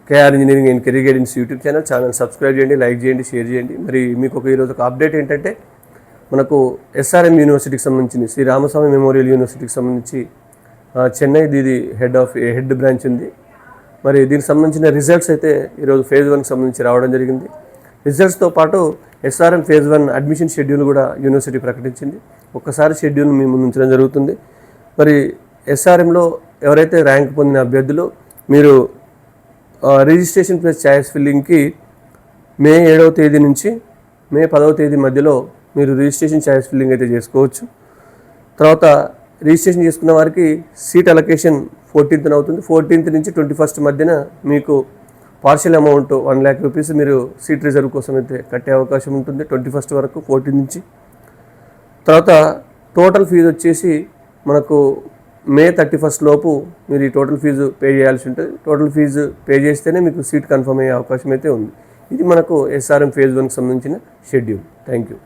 KR engineering and career guidance YouTube channel subscribe చేయండి, like చేయండి, share చేయండి. మరి మీకు ఈరోజు ఒక అప్డేట్ ఏంటంటే మనకు ఎస్ఆర్ఎం యూనివర్సిటీకి సంబంధించింది, శ్రీ రామస్వామి మెమోరియల్ యూనివర్సిటీకి సంబంధించి చెన్నై ఇది హెడ్ బ్రాంచ్ ఉంది. మరి దీనికి సంబంధించిన రిజల్ట్స్ అయితే ఈరోజు ఫేజ్ 1కి సంబంధించి రావడం జరిగింది. రిజల్ట్స్తో పాటు ఎస్ఆర్ఎం ఫేజ్ 1 అడ్మిషన్ షెడ్యూల్ కూడా యూనివర్సిటీ ప్రకటించింది. ఒక్కసారి షెడ్యూల్ మీ ముందు ఉంచడం జరుగుతుంది. మరి ఎస్ఆర్ఎంలో ఎవరైతే ర్యాంక్ పొందిన అభ్యర్థులు మీరు రిజిస్ట్రేషన్ ప్లస్ ఛాయిస్ ఫిల్లింగ్కి మే 7వ తేదీ నుంచి మే 10వ తేదీ మధ్యలో మీరు రిజిస్ట్రేషన్ ఛాయిస్ ఫిల్లింగ్ అయితే చేసుకోవచ్చు. తర్వాత రిజిస్ట్రేషన్ చేసుకున్న వారికి సీట్ అలొకేషన్ 14th అవుతుంది. 14th నుంచి 21st మధ్యన మీకు పార్షియల్ అమౌంట్ 1 lakh rupees మీరు సీట్ రిజర్వ్ కోసం అయితే కట్టే అవకాశం ఉంటుంది 21st వరకు, 14 నుంచి. తర్వాత టోటల్ ఫీజు వచ్చేసి మనకు మే 31st లోపు మీరు ఈ టోటల్ ఫీజు పే చేయాల్సి ఉంటుంది. టోటల్ ఫీజు పే చేస్తేనే మీకు సీట్ కన్ఫర్మ్ అయ్యే అవకాశం అయితే ఉంది. ఇది మనకు ఎస్ఆర్ఎం ఫేజ్ 1కి సంబంధించిన షెడ్యూల్. Thank you.